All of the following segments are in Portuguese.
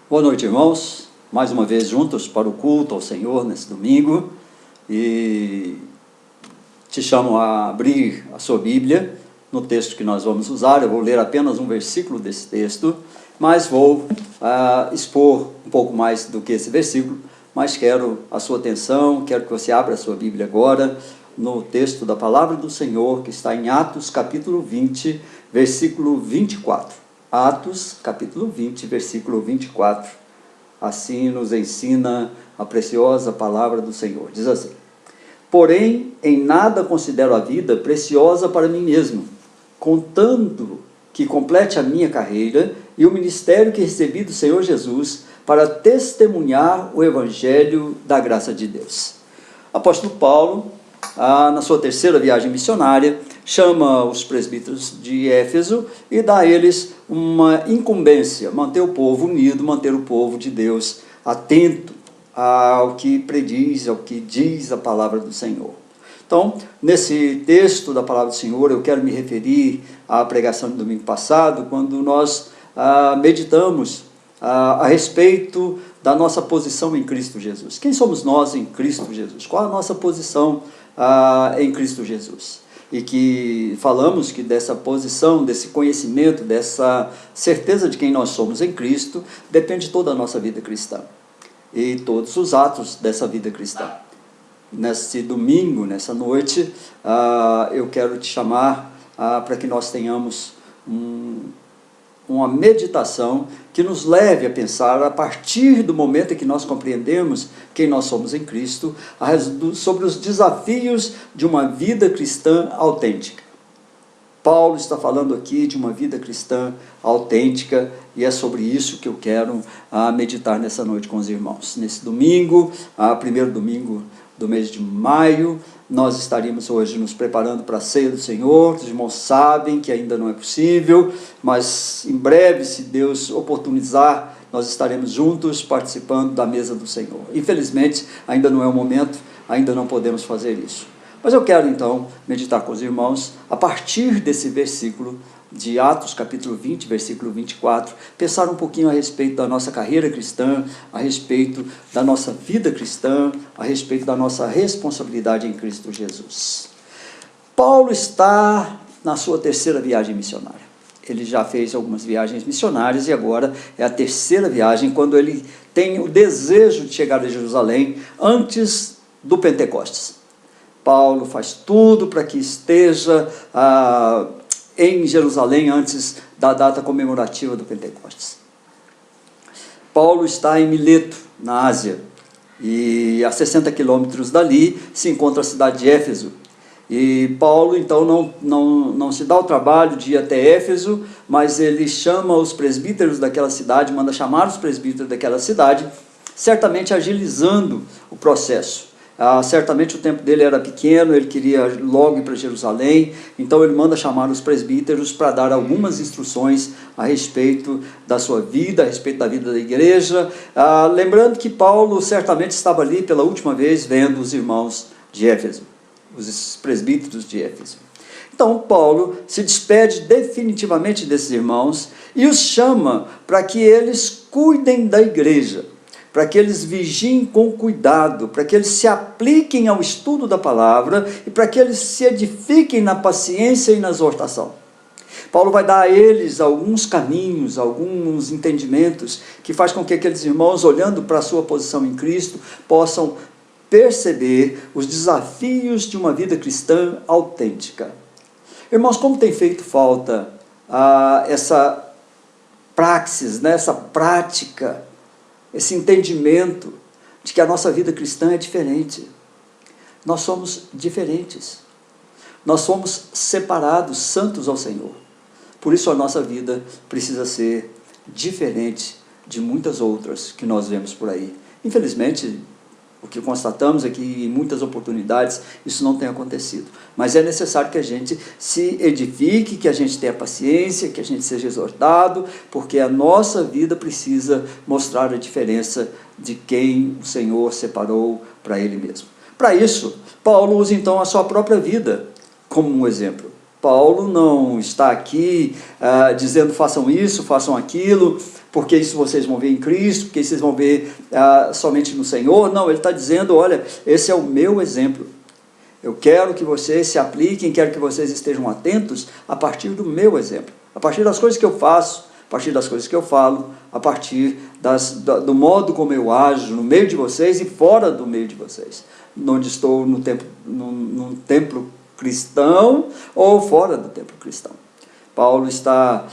Boa noite, irmãos. Mais uma vez juntos para o culto ao Senhor nesse domingo. E te chamo a abrir a sua Bíblia no texto que nós vamos usar. Eu vou ler apenas um versículo desse texto, mas vou expor um pouco mais do que esse versículo. Mas quero a sua atenção, quero que você abra a sua Bíblia agora no texto da Palavra do Senhor, que está em Atos capítulo 20, versículo 24. Atos, capítulo 20, versículo 24, assim nos ensina a preciosa palavra do Senhor. Diz assim: porém, em nada considero a vida preciosa para mim mesmo, contando que complete a minha carreira e o ministério que recebi do Senhor Jesus para testemunhar o Evangelho da graça de Deus. Apóstolo Paulo, na sua terceira viagem missionária, chama os presbíteros de Éfeso e dá a eles uma incumbência: manter o povo unido, manter o povo de Deus atento ao que prediz, ao que diz a palavra do Senhor. Então, nesse texto da palavra do Senhor, eu quero me referir à pregação do domingo passado, quando nós meditamos a respeito da nossa posição em Cristo Jesus. Quem somos nós em Cristo Jesus? Qual a nossa posição em Cristo Jesus? E que falamos que dessa posição, desse conhecimento, dessa certeza de quem nós somos em Cristo, depende toda a nossa vida cristã e todos os atos dessa vida cristã. Nesse domingo, nessa noite, eu quero te chamar para que nós tenhamos uma meditação que nos leve a pensar, a partir do momento em que nós compreendemos quem nós somos em Cristo, sobre os desafios de uma vida cristã autêntica. Paulo está falando aqui de uma vida cristã autêntica, e é sobre isso que eu quero meditar nessa noite com os irmãos. Nesse domingo, primeiro domingo do mês de maio, nós estaríamos hoje nos preparando para a ceia do Senhor. Os irmãos sabem que ainda não é possível, mas em breve, se Deus oportunizar, nós estaremos juntos participando da mesa do Senhor. Infelizmente, ainda não é o momento, ainda não podemos fazer isso. Mas eu quero então meditar com os irmãos a partir desse versículo de Atos capítulo 20, versículo 24, pensar um pouquinho a respeito da nossa carreira cristã, a respeito da nossa vida cristã, a respeito da nossa responsabilidade em Cristo Jesus. Paulo está na sua terceira viagem missionária. Ele já fez algumas viagens missionárias e agora é a terceira viagem, quando ele tem o desejo de chegar a Jerusalém antes do Pentecostes. Paulo faz tudo para que esteja em Jerusalém antes da data comemorativa do Pentecostes. Paulo está em Mileto, na Ásia, e a 60 quilômetros dali se encontra a cidade de Éfeso. E Paulo então não se dá o trabalho de ir até Éfeso, mas ele chama os presbíteros daquela cidade, manda chamar os presbíteros daquela cidade, certamente agilizando o processo. Certamente o tempo dele era pequeno, ele queria logo ir para Jerusalém, então ele manda chamar os presbíteros para dar algumas instruções a respeito da sua vida, a respeito da vida da igreja, lembrando que Paulo certamente estava ali pela última vez vendo os irmãos de Éfeso, os presbíteros de Éfeso. Então Paulo se despede definitivamente desses irmãos e os chama para que eles cuidem da igreja, para que eles vigiem com cuidado, para que eles se apliquem ao estudo da palavra e para que eles se edifiquem na paciência e na exortação. Paulo vai dar a eles alguns caminhos, alguns entendimentos, que faz com que aqueles irmãos, olhando para a sua posição em Cristo, possam perceber os desafios de uma vida cristã autêntica. Irmãos, como tem feito falta essa praxis, né, essa prática, esse entendimento de que a nossa vida cristã é diferente. Nós somos diferentes. Nós somos separados, santos ao Senhor. Por isso a nossa vida precisa ser diferente de muitas outras que nós vemos por aí. Infelizmente, o que constatamos é que em muitas oportunidades isso não tem acontecido. Mas é necessário que a gente se edifique, que a gente tenha paciência, que a gente seja exortado, porque a nossa vida precisa mostrar a diferença de quem o Senhor separou para Ele mesmo. Para isso, Paulo usa então a sua própria vida como um exemplo. Paulo não está aqui dizendo façam isso, façam aquilo, porque isso vocês vão ver em Cristo, porque vocês vão ver somente no Senhor. Não, ele está dizendo, olha, esse é o meu exemplo. Eu quero que vocês se apliquem, quero que vocês estejam atentos a partir do meu exemplo, a partir das coisas que eu faço, a partir das coisas que eu falo, a partir do modo como eu ajo no meio de vocês e fora do meio de vocês, onde estou num templo cristão ou fora do templo cristão. Paulo está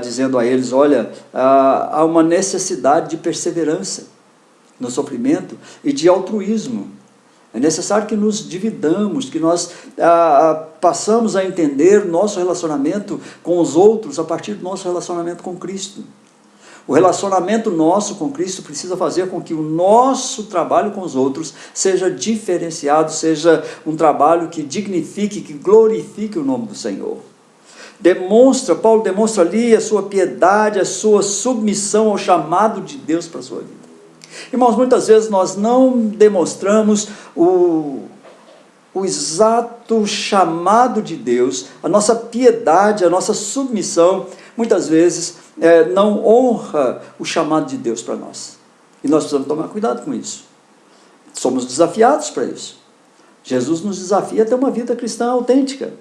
dizendo a eles, olha, há uma necessidade de perseverança no sofrimento e de altruísmo. É necessário que nos dividamos, que nós passamos a entender nosso relacionamento com os outros a partir do nosso relacionamento com Cristo. O relacionamento nosso com Cristo precisa fazer com que o nosso trabalho com os outros seja diferenciado, seja um trabalho que dignifique, que glorifique o nome do Senhor. Paulo demonstra ali a sua piedade, a sua submissão ao chamado de Deus para a sua vida. Irmãos, muitas vezes nós não demonstramos o exato chamado de Deus, a nossa piedade, a nossa submissão, muitas vezes não honra o chamado de Deus para nós. E nós precisamos tomar cuidado com isso. Somos desafiados para isso. Jesus nos desafia a ter uma vida cristã autêntica.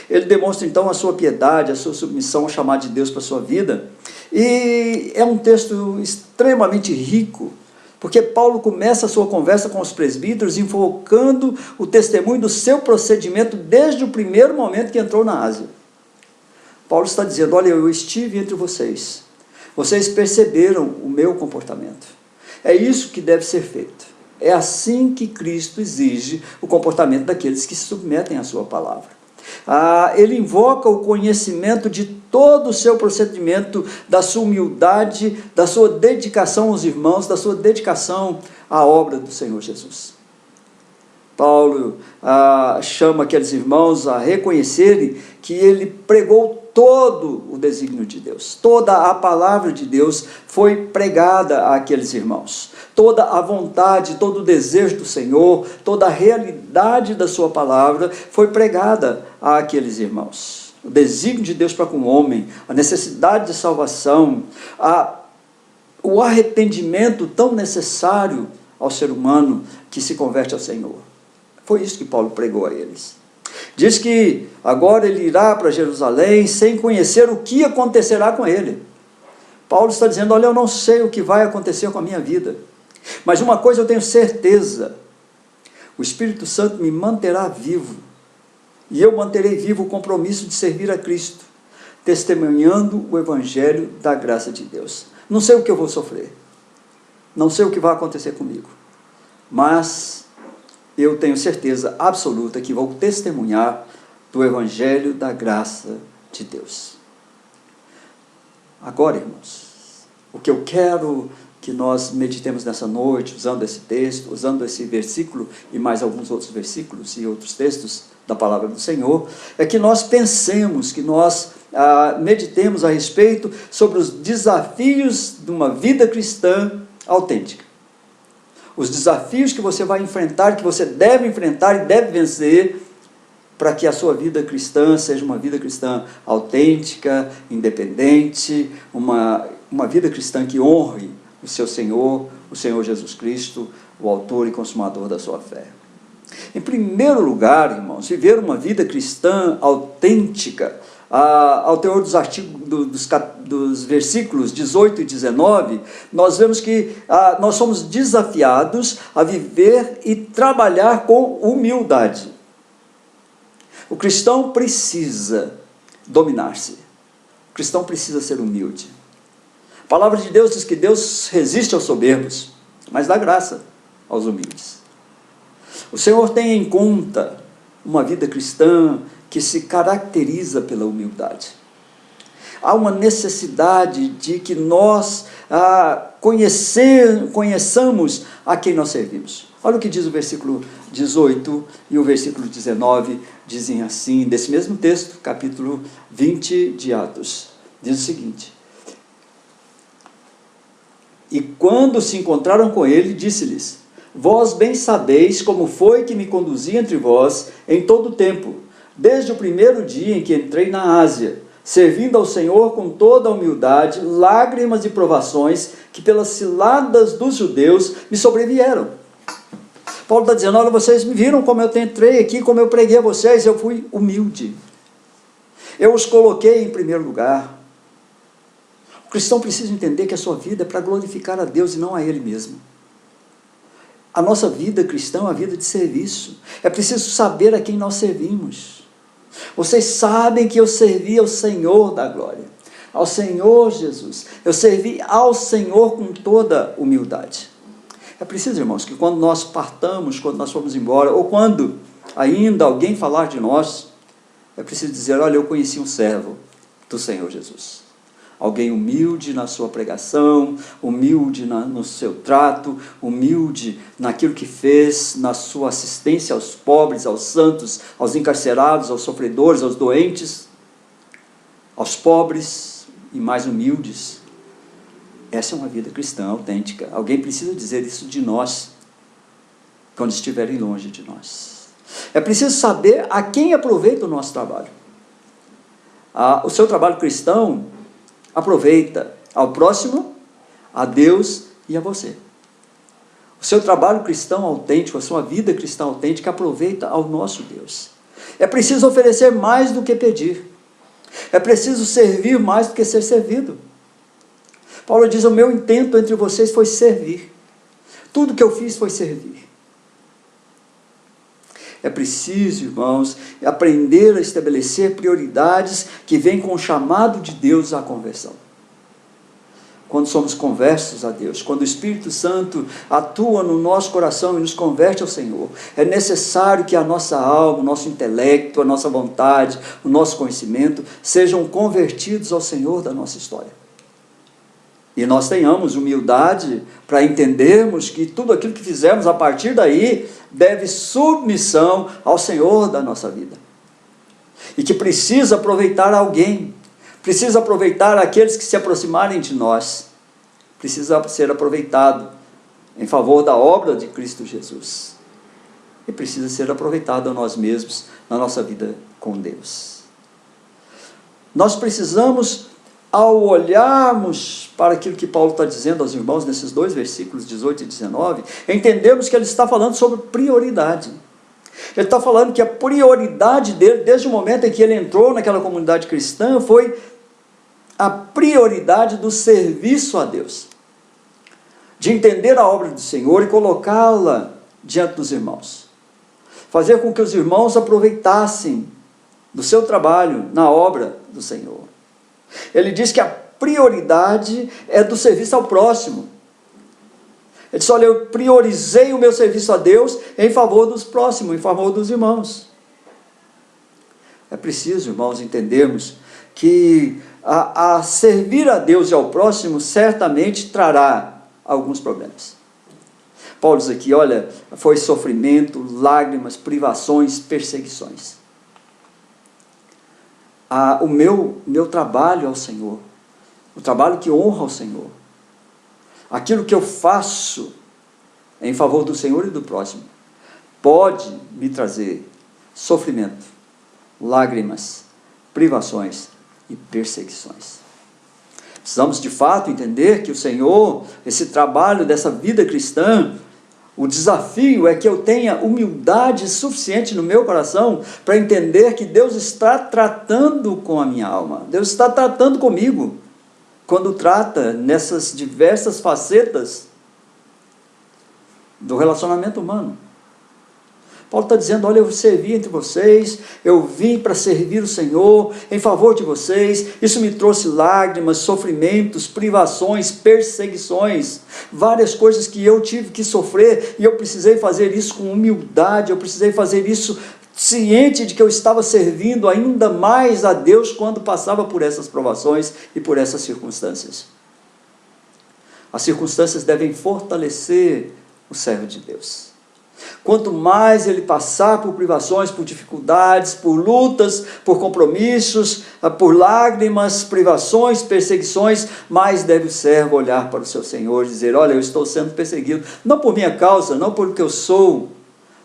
Ele demonstra então a sua piedade, a sua submissão ao chamado de Deus para a sua vida. E é um texto extremamente rico, porque Paulo começa a sua conversa com os presbíteros invocando o testemunho do seu procedimento desde o primeiro momento que entrou na Ásia. Paulo está dizendo, olha, eu estive entre vocês, vocês perceberam o meu comportamento, é isso que deve ser feito, é assim que Cristo exige o comportamento daqueles que se submetem à sua palavra. Ele invoca o conhecimento de todo o seu procedimento, da sua humildade, da sua dedicação aos irmãos, da sua dedicação à obra do Senhor Jesus. Paulo chama aqueles irmãos a reconhecerem que ele pregou todo o desígnio de Deus, toda a palavra de Deus foi pregada àqueles irmãos, toda a vontade, todo o desejo do Senhor, toda a realidade da sua palavra foi pregada àqueles irmãos. O desígnio de Deus para com o homem, a necessidade de salvação, o arrependimento tão necessário ao ser humano que se converte ao Senhor. Foi isso que Paulo pregou a eles. Diz que agora ele irá para Jerusalém sem conhecer o que acontecerá com ele. Paulo está dizendo, olha, eu não sei o que vai acontecer com a minha vida, mas uma coisa eu tenho certeza, o Espírito Santo me manterá vivo, e eu manterei vivo o compromisso de servir a Cristo, testemunhando o Evangelho da graça de Deus. Não sei o que eu vou sofrer, não sei o que vai acontecer comigo, mas eu tenho certeza absoluta que vou testemunhar do Evangelho da graça de Deus. Agora, irmãos, o que eu quero que nós meditemos nessa noite, usando esse texto, usando esse versículo e mais alguns outros versículos e outros textos da palavra do Senhor, é que nós pensemos, que nós meditemos a respeito sobre os desafios de uma vida cristã autêntica. Os desafios que você vai enfrentar, que você deve enfrentar e deve vencer, para que a sua vida cristã seja uma vida cristã autêntica, independente, uma vida cristã que honre o seu Senhor, o Senhor Jesus Cristo, o autor e consumador da sua fé. Em primeiro lugar, irmãos, viver uma vida cristã autêntica, ao teor dos dos versículos 18 e 19, nós vemos que nós somos desafiados a viver e trabalhar com humildade. O cristão precisa dominar-se, o cristão precisa ser humilde. A palavra de Deus diz que Deus resiste aos soberbos, mas dá graça aos humildes. O Senhor tem em conta uma vida cristã que se caracteriza pela humildade. Há uma necessidade de que nós conheçamos a quem nós servimos. Olha o que diz o versículo 18 e o versículo 19, dizem assim, desse mesmo texto, capítulo 20 de Atos. Diz o seguinte: e quando se encontraram com ele, disse-lhes: vós bem sabeis como foi que me conduzi entre vós em todo o tempo, desde o primeiro dia em que entrei na Ásia, servindo ao Senhor com toda a humildade, lágrimas e provações que pelas ciladas dos judeus me sobrevieram. Paulo está dizendo, olha, vocês me viram como eu entrei aqui, como eu preguei a vocês, eu fui humilde. Eu os coloquei em primeiro lugar. O cristão precisa entender que a sua vida é para glorificar a Deus e não a ele mesmo. A nossa vida cristã é uma vida de serviço. É preciso saber a quem nós servimos. Vocês sabem que eu servi ao Senhor da glória, ao Senhor Jesus. Eu servi ao Senhor com toda humildade. É preciso, irmãos, que quando nós partamos, quando nós formos embora, ou quando ainda alguém falar de nós, é preciso dizer, olha, eu conheci um servo do Senhor Jesus. Alguém humilde na sua pregação, humilde no seu trato, humilde naquilo que fez, na sua assistência aos pobres, aos santos, aos encarcerados, aos sofredores, aos doentes, aos pobres e mais humildes. Essa é uma vida cristã autêntica. Alguém precisa dizer isso de nós, quando estiverem longe de nós. É preciso saber a quem aproveita o nosso trabalho. O seu trabalho cristão aproveita ao próximo, a Deus e a você. O seu trabalho cristão autêntico, a sua vida cristã autêntica aproveita ao nosso Deus. É preciso oferecer mais do que pedir. É preciso servir mais do que ser servido. Paulo diz, o meu intento entre vocês foi servir. Tudo que eu fiz foi servir. É preciso, irmãos, aprender a estabelecer prioridades que vêm com o chamado de Deus à conversão. Quando somos conversos a Deus, quando o Espírito Santo atua no nosso coração e nos converte ao Senhor, é necessário que a nossa alma, o nosso intelecto, a nossa vontade, o nosso conhecimento sejam convertidos ao Senhor da nossa história. E nós tenhamos humildade para entendermos que tudo aquilo que fizermos a partir daí deve submissão ao Senhor da nossa vida. E que precisa aproveitar alguém, precisa aproveitar aqueles que se aproximarem de nós, precisa ser aproveitado em favor da obra de Cristo Jesus. E precisa ser aproveitado a nós mesmos na nossa vida com Deus. Nós precisamos, ao olharmos para aquilo que Paulo está dizendo aos irmãos nesses dois versículos 18 e 19, entendemos que ele está falando sobre prioridade. Ele está falando que a prioridade dele, desde o momento em que ele entrou naquela comunidade cristã, foi a prioridade do serviço a Deus, de entender a obra do Senhor e colocá-la diante dos irmãos, fazer com que os irmãos aproveitassem do seu trabalho na obra do Senhor. Ele diz que a prioridade é do serviço ao próximo. Ele disse, olha, eu priorizei o meu serviço a Deus em favor dos próximos, em favor dos irmãos. É preciso, irmãos, entendermos que a servir a Deus e ao próximo certamente trará alguns problemas. Paulo diz aqui, olha, foi sofrimento, lágrimas, privações, perseguições. O meu trabalho ao Senhor, o trabalho que honra ao Senhor, aquilo que eu faço em favor do Senhor e do próximo, pode me trazer sofrimento, lágrimas, privações e perseguições. Precisamos de fato entender que o Senhor, esse trabalho dessa vida cristã, o desafio é que eu tenha humildade suficiente no meu coração para entender que Deus está tratando com a minha alma. Deus está tratando comigo quando trata nessas diversas facetas do relacionamento humano. Paulo está dizendo, olha, eu servi entre vocês, eu vim para servir o Senhor em favor de vocês, isso me trouxe lágrimas, sofrimentos, privações, perseguições, várias coisas que eu tive que sofrer, e eu precisei fazer isso com humildade, eu precisei fazer isso ciente de que eu estava servindo ainda mais a Deus quando passava por essas provações e por essas circunstâncias. As circunstâncias devem fortalecer o servo de Deus. Quanto mais ele passar por privações, por dificuldades, por lutas, por compromissos, por lágrimas, privações, perseguições, mais deve o servo olhar para o seu Senhor e dizer, olha, eu estou sendo perseguido, não por minha causa, não pelo que eu sou,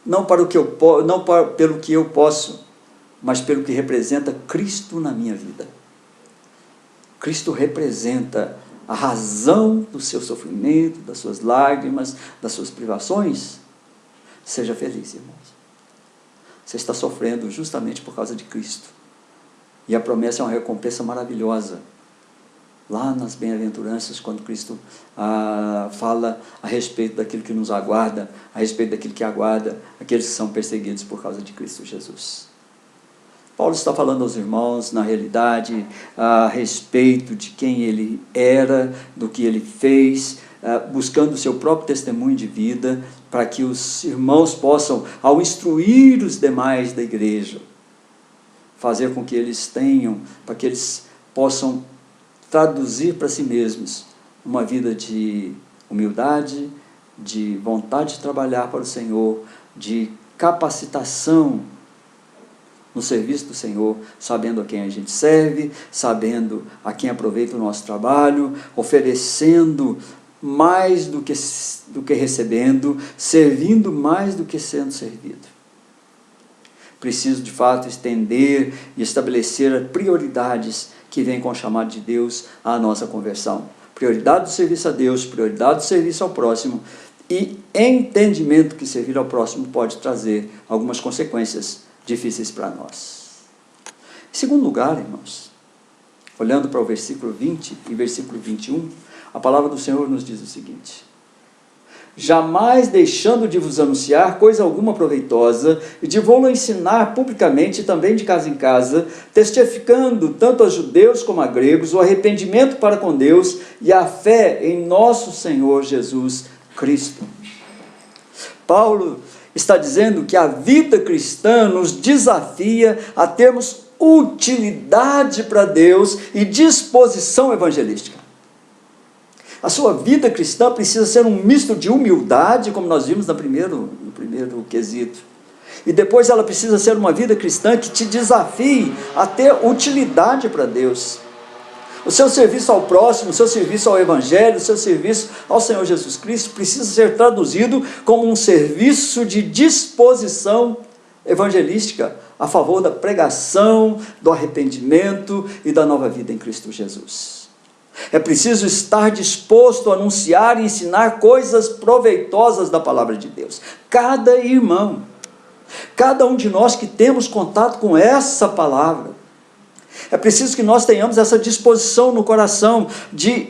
não pelo que eu posso, mas pelo que representa Cristo na minha vida. Cristo representa a razão do seu sofrimento, das suas lágrimas, das suas privações. Seja feliz, irmãos. Você está sofrendo justamente por causa de Cristo. E a promessa é uma recompensa maravilhosa. Lá nas bem-aventuranças, quando Cristo fala a respeito daquilo que nos aguarda, a respeito daquilo que aguarda aqueles que são perseguidos por causa de Cristo Jesus. Paulo está falando aos irmãos, na realidade, a respeito de quem ele era, do que ele fez, buscando o seu próprio testemunho de vida, para que os irmãos possam, ao instruir os demais da igreja, fazer com que eles tenham, para que eles possam traduzir para si mesmos uma vida de humildade, de vontade de trabalhar para o Senhor, de capacitação no serviço do Senhor, sabendo a quem a gente serve, sabendo a quem aproveita o nosso trabalho, oferecendo mais do que recebendo, servindo mais do que sendo servido. Preciso, de fato, estender e estabelecer prioridades que vêm com o chamado de Deus à nossa conversão. Prioridade do serviço a Deus, prioridade do serviço ao próximo e entendimento que servir ao próximo pode trazer algumas consequências difíceis para nós. Em segundo lugar, irmãos, olhando para o versículo 20 e versículo 21, a palavra do Senhor nos diz o seguinte: jamais deixando de vos anunciar coisa alguma proveitosa, e de vou-lo ensinar publicamente, também de casa em casa, testificando tanto a judeus como a gregos o arrependimento para com Deus e a fé em nosso Senhor Jesus Cristo. Paulo está dizendo que a vida cristã nos desafia a termos utilidade para Deus e disposição evangelística. A sua vida cristã precisa ser um misto de humildade, como nós vimos no primeiro quesito. E depois ela precisa ser uma vida cristã que te desafie a ter utilidade para Deus. O seu serviço ao próximo, o seu serviço ao Evangelho, o seu serviço ao Senhor Jesus Cristo precisa ser traduzido como um serviço de disposição evangelística a favor da pregação, do arrependimento e da nova vida em Cristo Jesus. É preciso estar disposto a anunciar e ensinar coisas proveitosas da palavra de Deus. Cada irmão, cada um de nós que temos contato com essa palavra, é preciso que nós tenhamos essa disposição no coração de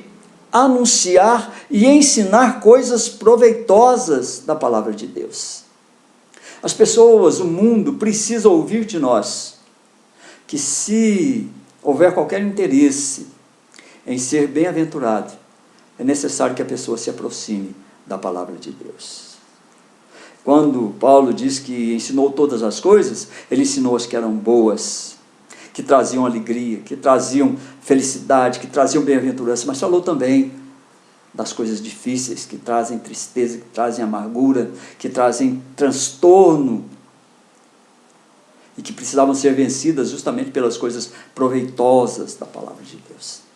anunciar e ensinar coisas proveitosas da palavra de Deus. As pessoas, o mundo, precisa ouvir de nós que, se houver qualquer interesse em ser bem-aventurado, é necessário que a pessoa se aproxime da palavra de Deus. Quando Paulo diz que ensinou todas as coisas, ele ensinou as que eram boas, que traziam alegria, que traziam felicidade, que traziam bem-aventurança, mas falou também das coisas difíceis, que trazem tristeza, que trazem amargura, que trazem transtorno, e que precisavam ser vencidas justamente pelas coisas proveitosas da palavra de Deus.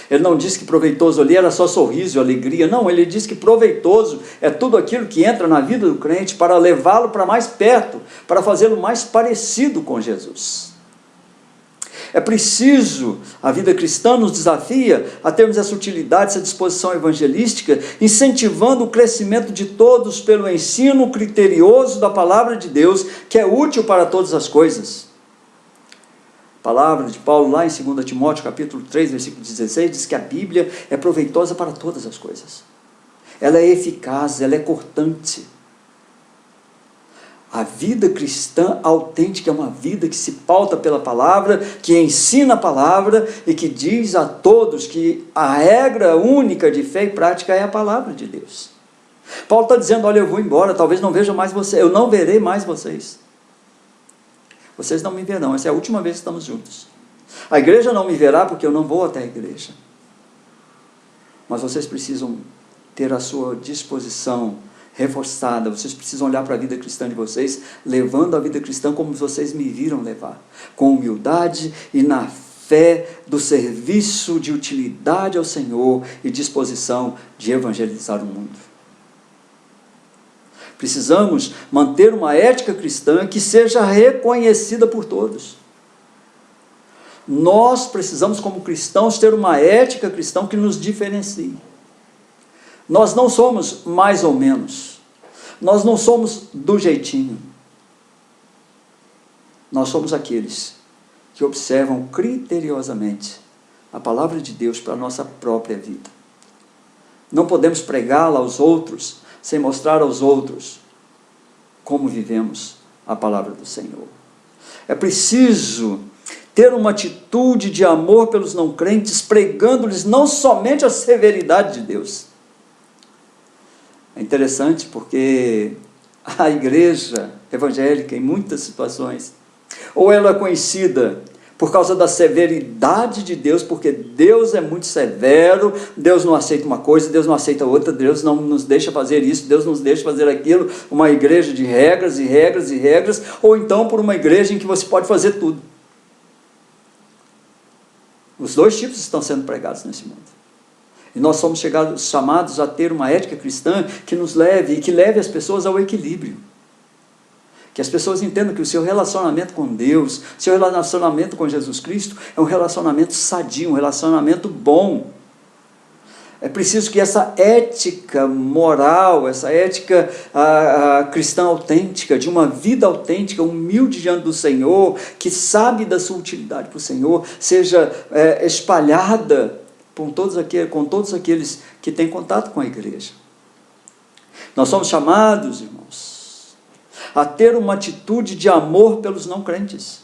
Ele não disse que proveitoso ali era só sorriso e alegria, não, ele diz que proveitoso é tudo aquilo que entra na vida do crente para levá-lo para mais perto, para fazê-lo mais parecido com Jesus. É preciso, a vida cristã nos desafia a termos essa utilidade, essa disposição evangelística, incentivando o crescimento de todos pelo ensino criterioso da palavra de Deus, que é útil para todas as coisas. A palavra de Paulo lá em 2 Timóteo, capítulo 3, versículo 16, diz que a Bíblia é proveitosa para todas as coisas. Ela é eficaz, ela é cortante. A vida cristã autêntica é uma vida que se pauta pela palavra, que ensina a palavra e que diz a todos que a regra única de fé e prática é a palavra de Deus. Paulo está dizendo: olha, eu vou embora, talvez não veja mais vocês, eu não verei mais vocês. Vocês não me verão, essa é a última vez que estamos juntos. A igreja não me verá porque eu não vou até a igreja. Mas vocês precisam ter a sua disposição reforçada, vocês precisam olhar para a vida cristã de vocês, levando a vida cristã como vocês me viram levar, com humildade e na fé do serviço de utilidade ao Senhor e disposição de evangelizar o mundo. Precisamos manter uma ética cristã que seja reconhecida por todos. Nós precisamos, como cristãos, ter uma ética cristã que nos diferencie. Nós não somos mais ou menos. Nós não somos do jeitinho. Nós somos aqueles que observam criteriosamente a palavra de Deus para a nossa própria vida. Não podemos pregá-la aos outros sem mostrar aos outros como vivemos a palavra do Senhor. É preciso ter uma atitude de amor pelos não crentes, pregando-lhes não somente a severidade de Deus. É interessante porque a igreja evangélica, em muitas situações, ou ela é conhecida por causa da severidade de Deus, porque Deus é muito severo, Deus não aceita uma coisa, Deus não aceita outra, Deus não nos deixa fazer isso, Deus não nos deixa fazer aquilo, uma igreja de regras e regras e regras, ou então por uma igreja em que você pode fazer tudo. Os dois tipos estão sendo pregados nesse mundo. E nós somos chamados a ter uma ética cristã que nos leve, e que leve as pessoas ao equilíbrio. Que as pessoas entendam que o seu relacionamento com Deus, seu relacionamento com Jesus Cristo, é um relacionamento sadio, um relacionamento bom. É preciso que essa ética moral, essa ética cristã autêntica, de uma vida autêntica, humilde diante do Senhor, que sabe da sua utilidade para o Senhor, seja espalhada com todos aqueles que têm contato com a igreja. Nós somos chamados, irmãos, a ter uma atitude de amor pelos não crentes,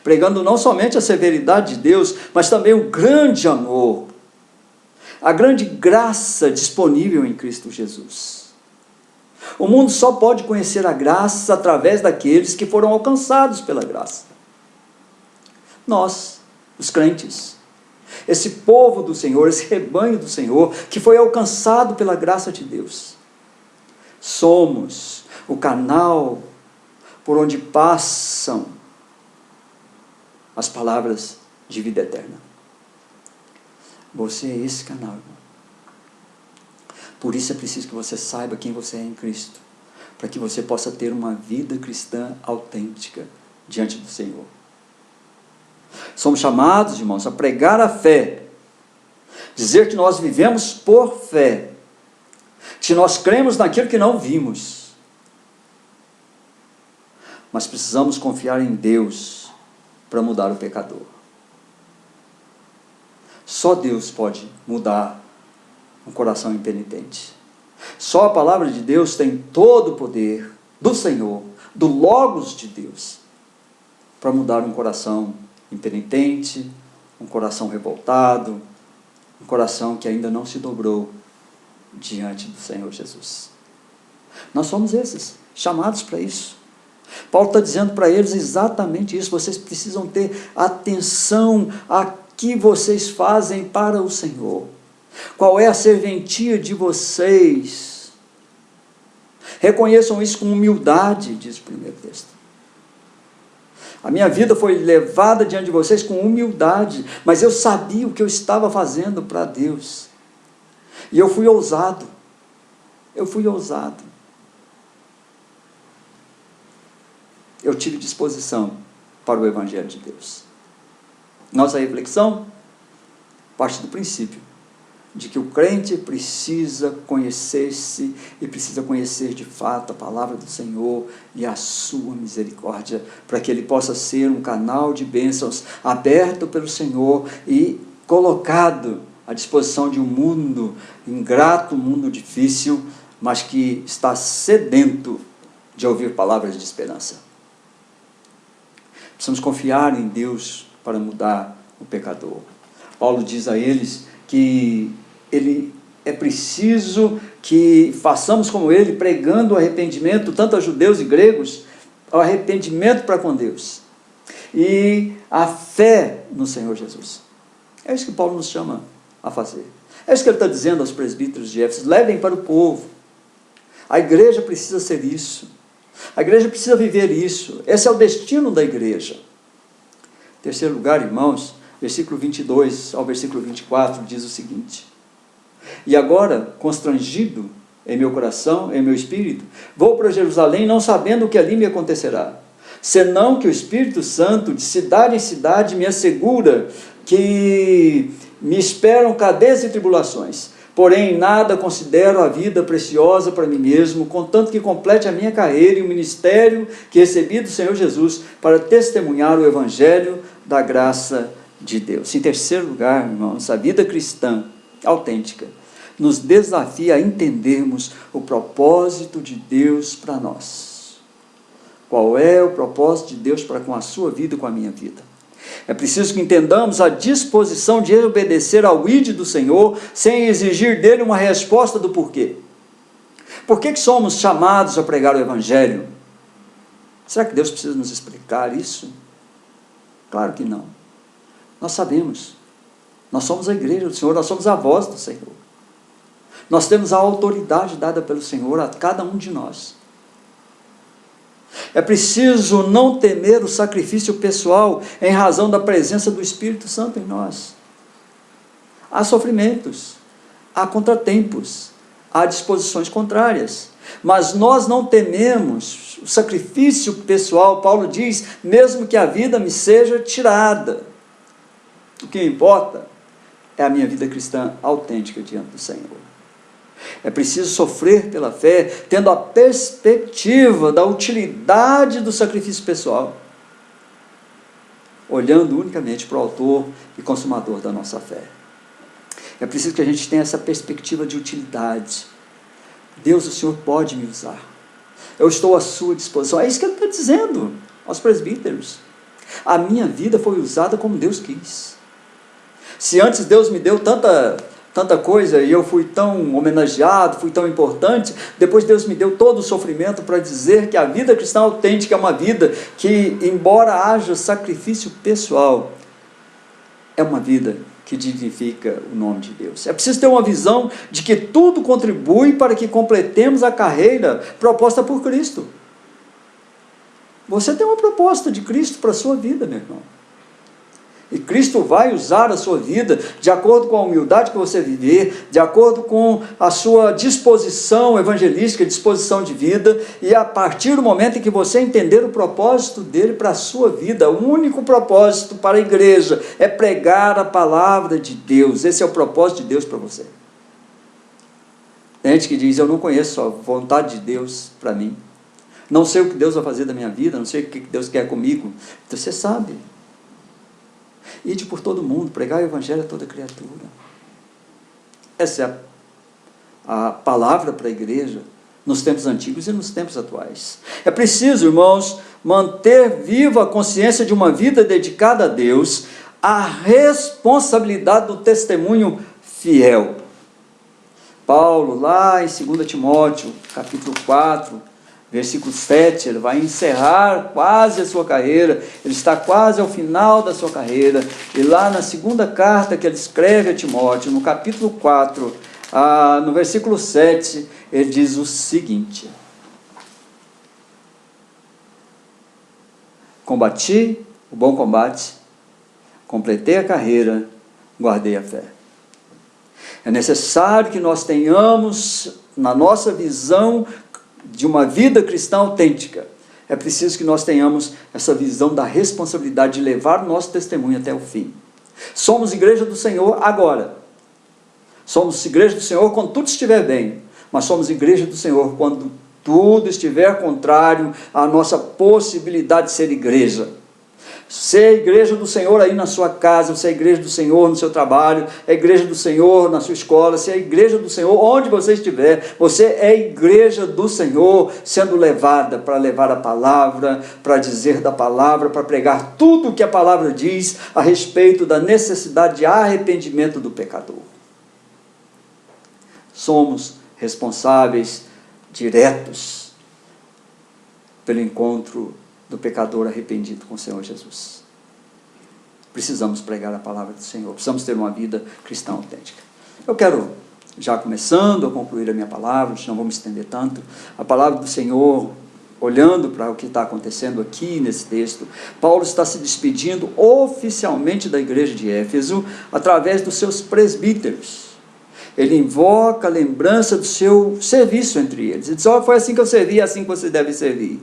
pregando não somente a severidade de Deus, mas também o grande amor, a grande graça disponível em Cristo Jesus. O mundo só pode conhecer a graça através daqueles que foram alcançados pela graça. Nós, os crentes, esse povo do Senhor, esse rebanho do Senhor, que foi alcançado pela graça de Deus, somos o canal por onde passam as palavras de vida eterna. Você é esse canal, irmão. Por isso é preciso que você saiba quem você é em Cristo, para que você possa ter uma vida cristã autêntica diante do Senhor. Somos chamados, irmãos, a pregar a fé, dizer que nós vivemos por fé, que nós cremos naquilo que não vimos. Mas precisamos confiar em Deus para mudar o pecador. Só Deus pode mudar um coração impenitente. Só a palavra de Deus tem todo o poder do Senhor, do Logos de Deus, para mudar um coração impenitente, um coração revoltado, um coração que ainda não se dobrou diante do Senhor Jesus. Nós somos esses, chamados para isso. Paulo está dizendo para eles exatamente isso. Vocês precisam ter atenção a que vocês fazem para o Senhor. Qual é a serventia de vocês? Reconheçam isso com humildade, diz o primeiro texto. A minha vida foi levada diante de vocês com humildade, mas eu sabia o que eu estava fazendo para Deus. E eu fui ousado. Eu tive disposição para o Evangelho de Deus. Nossa reflexão parte do princípio de que o crente precisa conhecer-se e precisa conhecer de fato a palavra do Senhor e a sua misericórdia, para que ele possa ser um canal de bênçãos aberto pelo Senhor e colocado à disposição de um mundo ingrato, um mundo difícil, mas que está sedento de ouvir palavras de esperança. Precisamos confiar em Deus para mudar o pecador. Paulo diz a eles que é preciso que façamos como ele, pregando o arrependimento, tanto a judeus e gregos, o arrependimento para com Deus, e a fé no Senhor Jesus. É isso que Paulo nos chama a fazer. É isso que ele está dizendo aos presbíteros de Éfeso: levem para o povo. A igreja precisa ser isso. A igreja precisa viver isso. Esse é o destino da igreja. Em terceiro lugar, irmãos, versículo 22 ao versículo 24 diz o seguinte: e agora, constrangido em meu coração, em meu espírito, vou para Jerusalém, não sabendo o que ali me acontecerá, senão que o Espírito Santo, de cidade em cidade, me assegura que me esperam cadeias e tribulações. Porém, em nada considero a vida preciosa para mim mesmo, contanto que complete a minha carreira e o ministério que recebi do Senhor Jesus para testemunhar o Evangelho da graça de Deus. Em terceiro lugar, irmãos, a vida cristã autêntica nos desafia a entendermos o propósito de Deus para nós. Qual é o propósito de Deus para com a sua vida e com a minha vida? É preciso que entendamos a disposição de obedecer ao ID do Senhor, sem exigir dele uma resposta do porquê. Por que somos chamados a pregar o Evangelho? Será que Deus precisa nos explicar isso? Claro que não. Nós sabemos. Nós somos a igreja do Senhor, nós somos a voz do Senhor. Nós temos a autoridade dada pelo Senhor a cada um de nós. É preciso não temer o sacrifício pessoal em razão da presença do Espírito Santo em nós. Há sofrimentos, há contratempos, há disposições contrárias, mas nós não tememos o sacrifício pessoal. Paulo diz, mesmo que a vida me seja tirada, o que importa é a minha vida cristã autêntica diante do Senhor. É preciso sofrer pela fé, tendo a perspectiva da utilidade do sacrifício pessoal, olhando unicamente para o autor e consumador da nossa fé. É preciso que a gente tenha essa perspectiva de utilidade. Deus, o Senhor pode me usar. Eu estou à sua disposição. É isso que ele está dizendo aos presbíteros. A minha vida foi usada como Deus quis. Se antes Deus me deu tanta coisa e eu fui tão homenageado, fui tão importante, depois Deus me deu todo o sofrimento para dizer que a vida cristã autêntica é uma vida que, embora haja sacrifício pessoal, é uma vida que dignifica o nome de Deus. É preciso ter uma visão de que tudo contribui para que completemos a carreira proposta por Cristo. Você tem uma proposta de Cristo para a sua vida, meu irmão. E Cristo vai usar a sua vida de acordo com a humildade que você viver, de acordo com a sua disposição evangelística, disposição de vida, e a partir do momento em que você entender o propósito dele para a sua vida, o único propósito para a igreja é pregar a palavra de Deus. Esse é o propósito de Deus para você. Tem gente que diz, eu não conheço a vontade de Deus para mim, não sei o que Deus vai fazer da minha vida, não sei o que Deus quer comigo. Então você sabe. Ide por todo mundo, pregar o Evangelho a toda criatura. Essa é a palavra para a igreja, nos tempos antigos e nos tempos atuais. É preciso, irmãos, manter viva a consciência de uma vida dedicada a Deus, a responsabilidade do testemunho fiel. Paulo, lá em 2 Timóteo, capítulo 4, versículo 7, ele vai encerrar quase a sua carreira, ele está quase ao final da sua carreira, e lá na segunda carta que ele escreve a Timóteo, no capítulo 4, no versículo 7, ele diz o seguinte: combati o bom combate, completei a carreira, guardei a fé. É necessário que nós tenhamos, na nossa visão de uma vida cristã autêntica, é preciso que nós tenhamos essa visão da responsabilidade de levar o nosso testemunho até o fim. Somos igreja do Senhor agora. Somos igreja do Senhor quando tudo estiver bem, mas somos igreja do Senhor quando tudo estiver contrário à nossa possibilidade de ser igreja. Ser a igreja do Senhor aí na sua casa, ser a igreja do Senhor no seu trabalho, é a igreja do Senhor na sua escola, ser a igreja do Senhor onde você estiver, você é a igreja do Senhor, sendo levada para levar a palavra, para dizer da palavra, para pregar tudo o que a palavra diz a respeito da necessidade de arrependimento do pecador. Somos responsáveis diretos pelo encontro do pecador arrependido com o Senhor Jesus. Precisamos pregar a palavra do Senhor, precisamos ter uma vida cristã autêntica. Eu quero, já começando a concluir a minha palavra, não vou me estender tanto, a palavra do Senhor, olhando para o que está acontecendo aqui nesse texto, Paulo está se despedindo oficialmente da igreja de Éfeso, através dos seus presbíteros. Ele invoca a lembrança do seu serviço entre eles. Ele diz, foi assim que eu servi, é assim que você deve servir.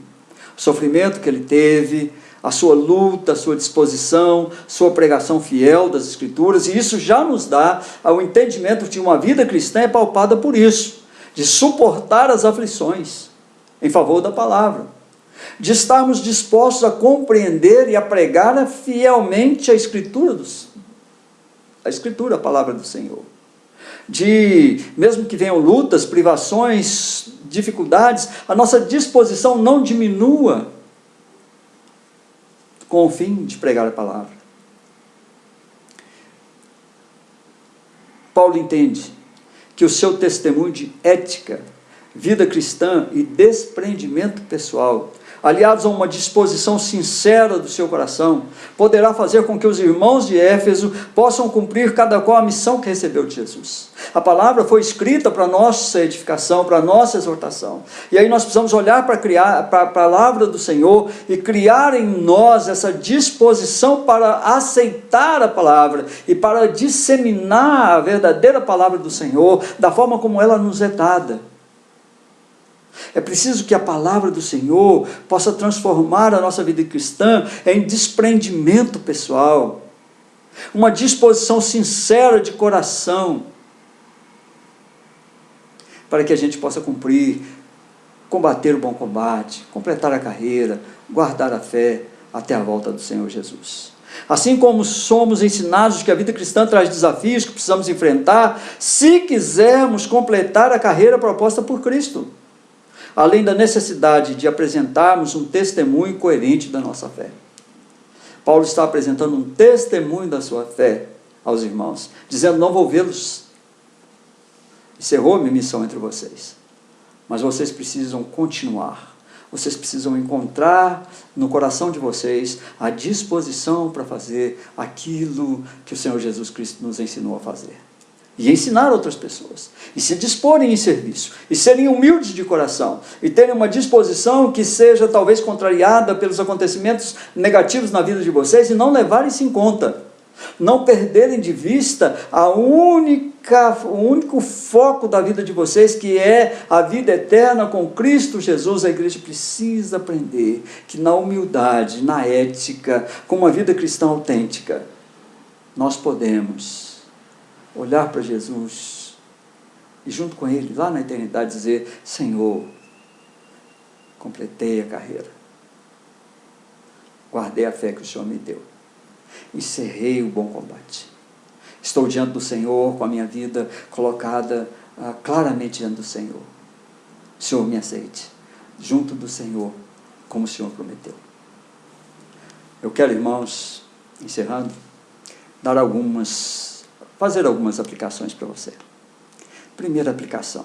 o sofrimento que ele teve, a sua luta, a sua disposição, sua pregação fiel das Escrituras, e isso já nos dá o entendimento de uma vida cristã é pautada por isso, de suportar as aflições em favor da palavra, de estarmos dispostos a compreender e a pregar fielmente a Escritura, a palavra do Senhor, de, mesmo que venham lutas, privações, dificuldades, a nossa disposição não diminua com o fim de pregar a palavra. Paulo entende que o seu testemunho de ética, vida cristã e desprendimento pessoal, aliados a uma disposição sincera do seu coração, poderá fazer com que os irmãos de Éfeso possam cumprir cada qual a missão que recebeu de Jesus. A palavra foi escrita para nossa edificação, para nossa exortação. E aí nós precisamos olhar para a palavra do Senhor e criar em nós essa disposição para aceitar a palavra e para disseminar a verdadeira palavra do Senhor da forma como ela nos é dada. É preciso que a palavra do Senhor possa transformar a nossa vida cristã em desprendimento pessoal, uma disposição sincera de coração, para que a gente possa cumprir, combater o bom combate, completar a carreira, guardar a fé até a volta do Senhor Jesus. Assim como somos ensinados que a vida cristã traz desafios que precisamos enfrentar, se quisermos completar a carreira proposta por Cristo, além da necessidade de apresentarmos um testemunho coerente da nossa fé. Paulo está apresentando um testemunho da sua fé aos irmãos, dizendo: não vou vê-los, encerrou minha missão entre vocês, mas vocês precisam continuar, vocês precisam encontrar no coração de vocês a disposição para fazer aquilo que o Senhor Jesus Cristo nos ensinou a fazer. E ensinar outras pessoas, e se disporem em serviço, e serem humildes de coração, e terem uma disposição que seja talvez contrariada pelos acontecimentos negativos na vida de vocês, e não levarem isso em conta, não perderem de vista o único foco da vida de vocês, que é a vida eterna com Cristo Jesus. A igreja precisa aprender que na humildade, na ética, com uma vida cristã autêntica, nós podemos olhar para Jesus e junto com Ele, lá na eternidade, dizer: Senhor, completei a carreira, guardei a fé que o Senhor me deu, encerrei o bom combate, estou diante do Senhor com a minha vida colocada claramente diante do Senhor. O Senhor me aceite junto do Senhor, como o Senhor prometeu. Eu quero, irmãos, encerrando, fazer algumas aplicações para você. Primeira aplicação: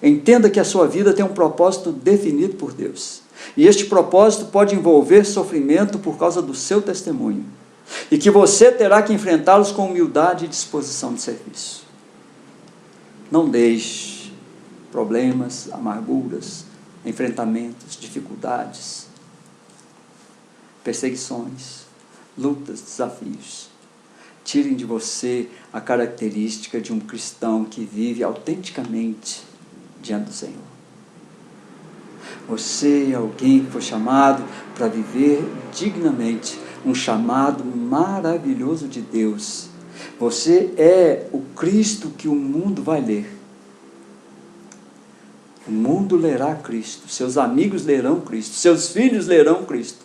entenda que a sua vida tem um propósito definido por Deus, e este propósito pode envolver sofrimento por causa do seu testemunho, e que você terá que enfrentá-los com humildade e disposição de serviço. Não deixe problemas, amarguras, enfrentamentos, dificuldades, perseguições, lutas, desafios tirem de você a característica de um cristão que vive autenticamente diante do Senhor. Você é alguém que foi chamado para viver dignamente, um chamado maravilhoso de Deus. Você é o Cristo que o mundo vai ler. O mundo lerá Cristo, seus amigos lerão Cristo, seus filhos lerão Cristo,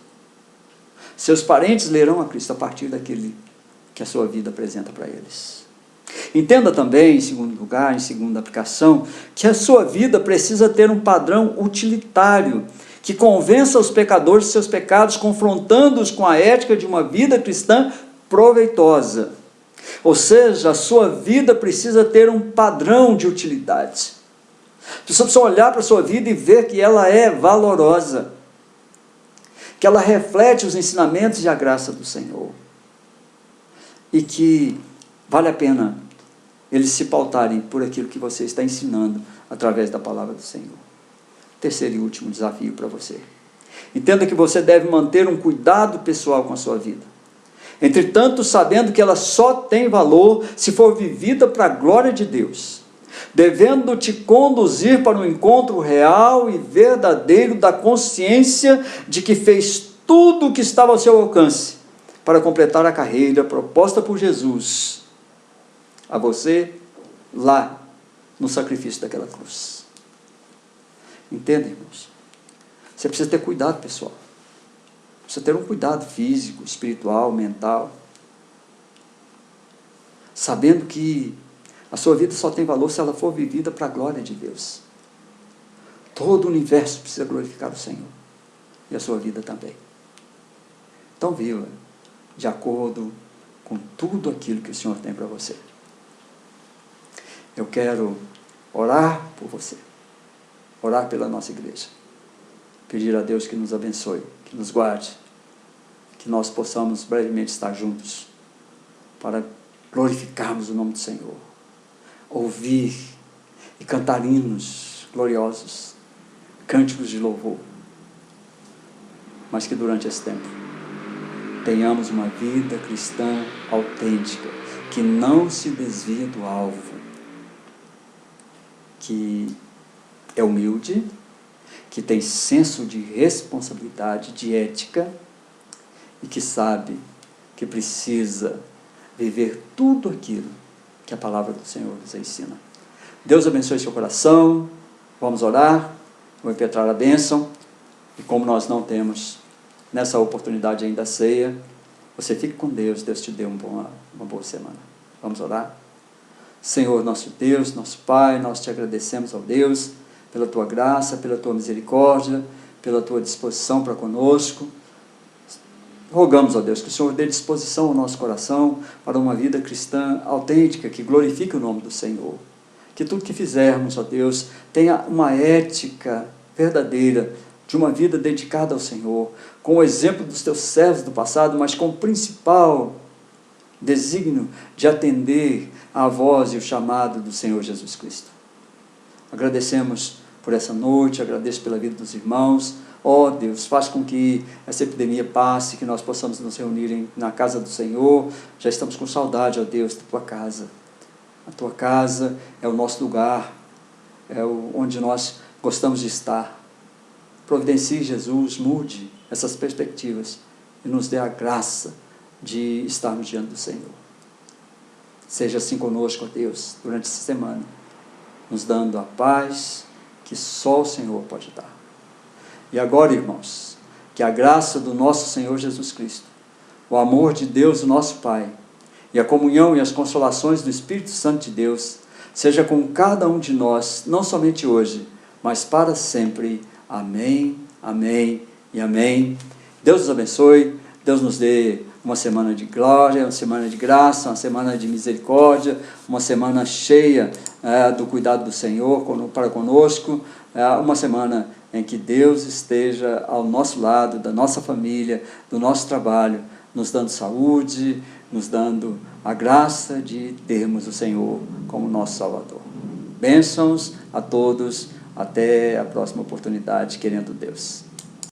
seus parentes lerão a Cristo a partir daquele que a sua vida apresenta para eles. Entenda também, em segundo lugar, em segunda aplicação, que a sua vida precisa ter um padrão utilitário, que convença os pecadores de seus pecados, confrontando-os com a ética de uma vida cristã proveitosa. Ou seja, a sua vida precisa ter um padrão de utilidade. Você precisa olhar para a sua vida e ver que ela é valorosa, que ela reflete os ensinamentos e a graça do Senhor, e que vale a pena eles se pautarem por aquilo que você está ensinando através da palavra do Senhor. Terceiro e último desafio para você: entenda que você deve manter um cuidado pessoal com a sua vida, entretanto sabendo que ela só tem valor se for vivida para a glória de Deus. devendo te conduzir para um encontro real e verdadeiro da consciência de que fez tudo o que estava ao seu alcance para completar a carreira proposta por Jesus a você lá no sacrifício daquela cruz. Entendem, irmãos? Você precisa ter cuidado, pessoal. Precisa ter um cuidado físico, espiritual, mental, sabendo que a sua vida só tem valor se ela for vivida para a glória de Deus. Todo o universo precisa glorificar o Senhor, e a sua vida também. Então viva de acordo com tudo aquilo que o Senhor tem para você. Eu quero orar por você, orar pela nossa igreja, pedir a Deus que nos abençoe, que nos guarde, que nós possamos brevemente estar juntos para glorificarmos o nome do Senhor, ouvir e cantar hinos gloriosos, cânticos de louvor, mas que durante esse tempo tenhamos uma vida cristã autêntica, que não se desvia do alvo, que é humilde, que tem senso de responsabilidade, de ética, e que sabe que precisa viver tudo aquilo que a palavra do Senhor nos ensina. Deus abençoe seu coração. Vamos orar, vou impetrar a bênção, e como nós não temos nessa oportunidade ainda a ceia, você fique com Deus, Deus te dê uma boa semana. Vamos orar? Senhor, nosso Deus, nosso Pai, nós te agradecemos, ó Deus, pela tua graça, pela tua misericórdia, pela tua disposição para conosco. Rogamos, ó Deus, que o Senhor dê disposição ao nosso coração para uma vida cristã autêntica, que glorifique o nome do Senhor. Que tudo que fizermos, ó Deus, tenha uma ética verdadeira, de uma vida dedicada ao Senhor, com o exemplo dos teus servos do passado, mas com o principal desígnio de atender à voz e o chamado do Senhor Jesus Cristo. Agradecemos por essa noite, agradeço pela vida dos irmãos. Ó Deus, faz com que essa epidemia passe, que nós possamos nos reunir na casa do Senhor. Já estamos com saudade, ó Deus, da tua casa. A tua casa é o nosso lugar, é onde nós gostamos de estar. Providencie, Jesus, mude essas perspectivas e nos dê a graça de estarmos diante do Senhor. Seja assim conosco, ó Deus, durante essa semana, nos dando a paz que só o Senhor pode dar. E agora, irmãos, que a graça do nosso Senhor Jesus Cristo, o amor de Deus, o nosso Pai, e a comunhão e as consolações do Espírito Santo de Deus, seja com cada um de nós, não somente hoje, mas para sempre. Amém, amém e amém. Deus nos abençoe, Deus nos dê uma semana de glória, uma semana de graça, uma semana de misericórdia, uma semana cheia do cuidado do Senhor para conosco, uma semana em que Deus esteja ao nosso lado, da nossa família, do nosso trabalho, nos dando saúde, nos dando a graça de termos o Senhor como nosso Salvador. Bênçãos a todos, até a próxima oportunidade, querendo Deus.